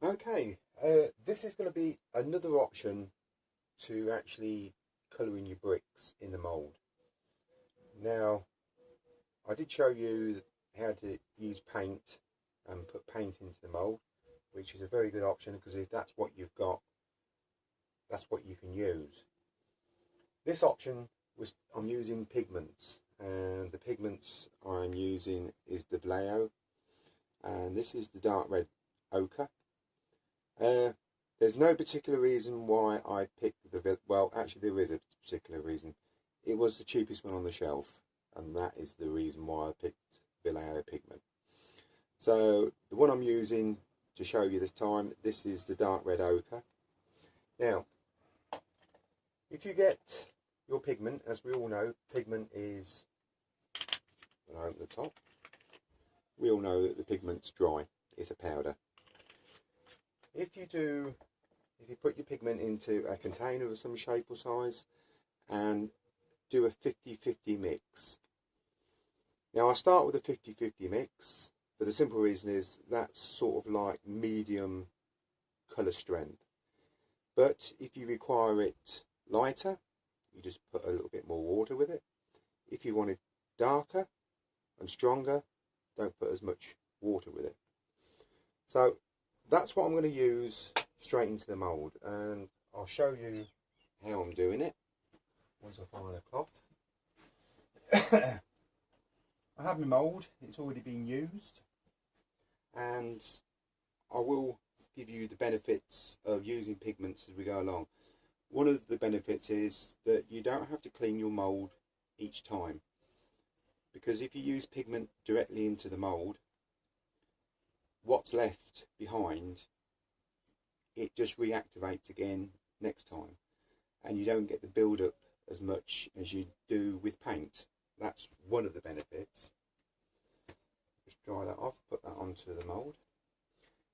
Okay, this is going to be another option to actually colour in your bricks in the mould. Now, I did show you how to use paint and put paint into the mould, which is a very good option because if that's what you've got, that's what you can use. This option I'm using pigments, and the pigments I'm using is the Vallejo, and this is the dark red ochre. There's no particular reason why I picked well, actually there is a particular reason. It was the cheapest one on the shelf, and that is the reason why I picked Vallejo pigment. So the one I'm using to show you this time, this is the dark red ochre. Now, if you get your pigment, as we all know, pigment is, when I open the top, we all know that the pigment's dry, it's a powder. If you put your pigment into a container of some shape or size and do a 50-50 mix. Now I start with a 50-50 mix for the simple reason is that's sort of like medium colour strength. But if you require it lighter, you just put a little bit more water with it. If you want it darker and stronger, don't put as much water with it. So that's what I'm going to use straight into the mould, and I'll show you how I'm doing it once I find a cloth. I have my mould, it's already been used, and I will give you the benefits of using pigments as we go along. One of the benefits is that you don't have to clean your mould each time, because if you use pigment directly into the mould, what's left behind, it just reactivates again next time, and you don't get the build up as much as you do with paint. That's one of the benefits. Just dry that off, put that onto the mould.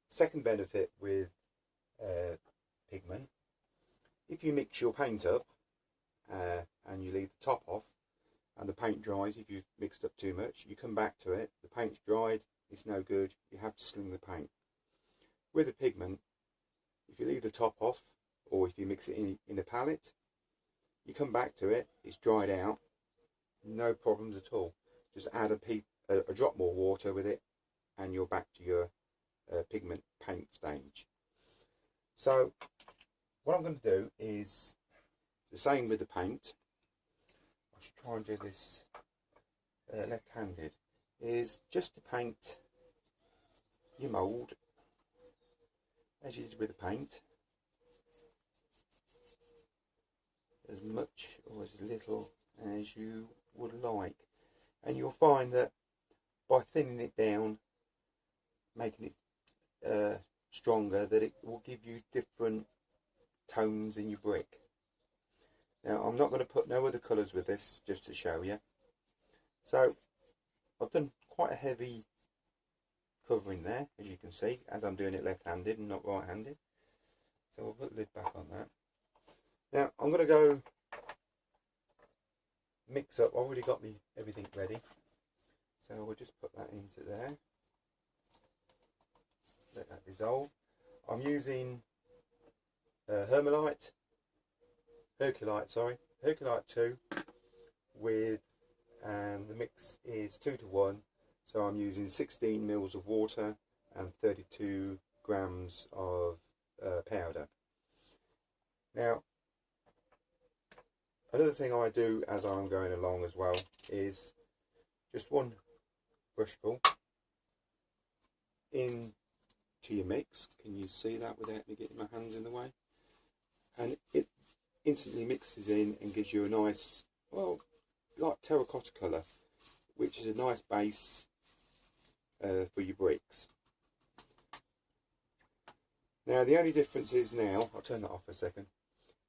Second benefit with pigment, if you mix your paint up and you leave the top off and the paint dries, if you've mixed up too much, you come back to it, the paint's dried, it's no good, you have to sling the paint. With the pigment, if you leave the top off, or if you mix it in a palette, you come back to it, it's dried out, no problems at all. Just add a drop more water with it and you're back to your pigment paint stage. So what I'm going to do is the same with the paint. I should try and do this left-handed, is just to paint your mould as you did with the paint, as much or as little as you would like, and you'll find that by thinning it down, making it stronger, that it will give you different tones in your brick. Now I'm not going to put no other colours with this, just to show you. So I've done quite a heavy covering there, as you can see, as I'm doing it left-handed and not right-handed. So we'll put the lid back on that. Now I'm going to go mix up. I've already got everything ready, so we'll just put that into there, let that dissolve. I'm using Herculite 2 with, and the mix is 2:1, so I'm using 16 mils of water and 32 grams of powder. Now another thing I do as I'm going along as well is just one brushful into your mix. Can you see that without me getting my hands in the way? And it instantly mixes in and gives you a nice, well, like terracotta colour, which is a nice base for your bricks. Now the only difference is now, I'll turn that off for a second,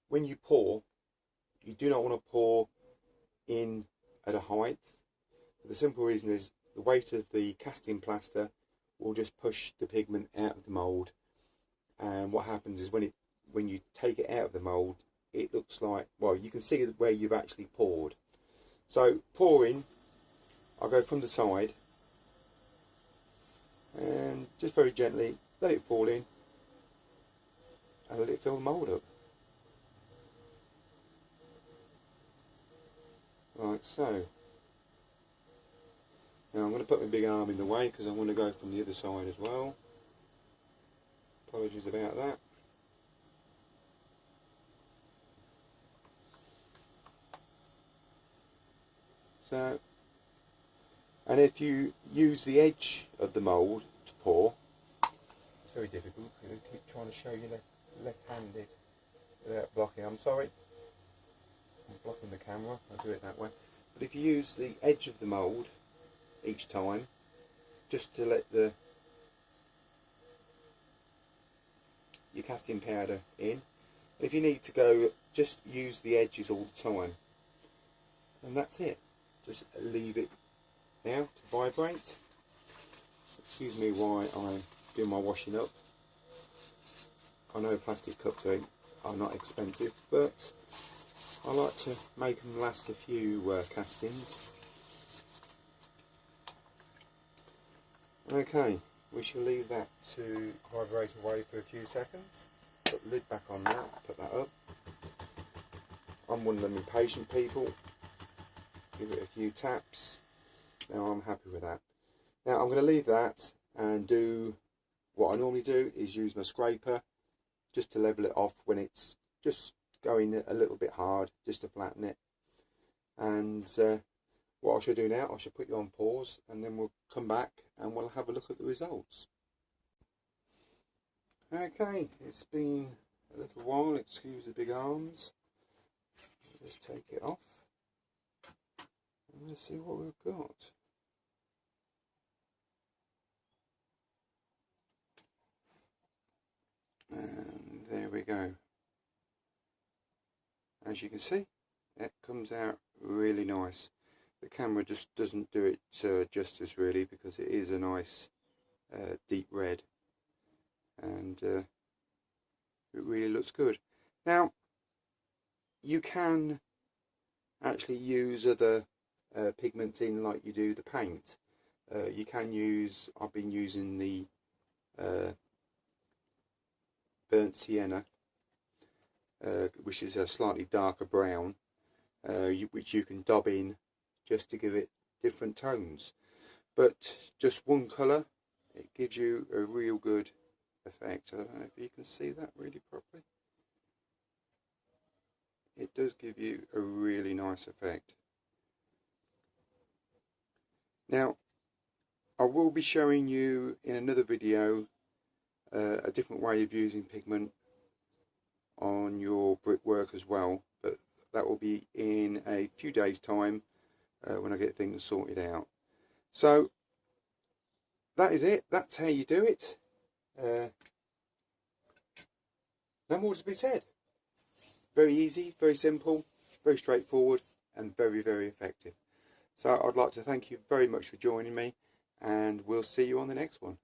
when you pour, you do not want to pour in at a height. The simple reason is the weight of the casting plaster will just push the pigment out of the mould, and what happens is when you take it out of the mould, it looks like, well, you can see where you've actually poured. So pouring, I'll go from the side and just very gently let it fall in, and let it fill the mould up. Like so. Now I'm going to put my big arm in the way because I want to go from the other side as well. Apologies about that. So, and if you use the edge of the mould to pour, it's very difficult. I keep trying to show you left-handed without blocking. I'm sorry, I'm blocking the camera. I'll do it that way. But if you use the edge of the mould each time, just to let your casting powder in. If you need to go, just use the edges all the time, and that's it. Just leave it now to vibrate. Excuse me while I do my washing up. I know plastic cups are not expensive, but I like to make them last a few castings. Okay, we shall leave that to vibrate away for a few seconds. Put the lid back on now, put that up. I'm one of them impatient people. Give it a few taps. Now I'm happy with that. Now I'm going to leave that and do what I normally do, is use my scraper just to level it off when it's just going a little bit hard, just to flatten it. And what I should do now, I should put you on pause and then we'll come back and we'll have a look at the results. Okay, it's been a little while, excuse the big arms. Just take it off. Let's see what we've got. And there we go. As you can see, it comes out really nice. The camera just doesn't do it justice really, because it is a nice deep red, and it really looks good. Now you can actually use other pigments in, like you do the paint. You can use, I've been using the burnt sienna, which is a slightly darker brown, which you can dab in just to give it different tones. But just one colour, it gives you a real good effect. I don't know if you can see that really properly. It does give you a really nice effect. Now, I will be showing you in another video a different way of using pigment on your brickwork as well, but that will be in a few days' time when I get things sorted out. So that is it. That's how you do it. No more to be said. Very easy, very simple, very straightforward, and very, very effective. So I'd like to thank you very much for joining me, and we'll see you on the next one.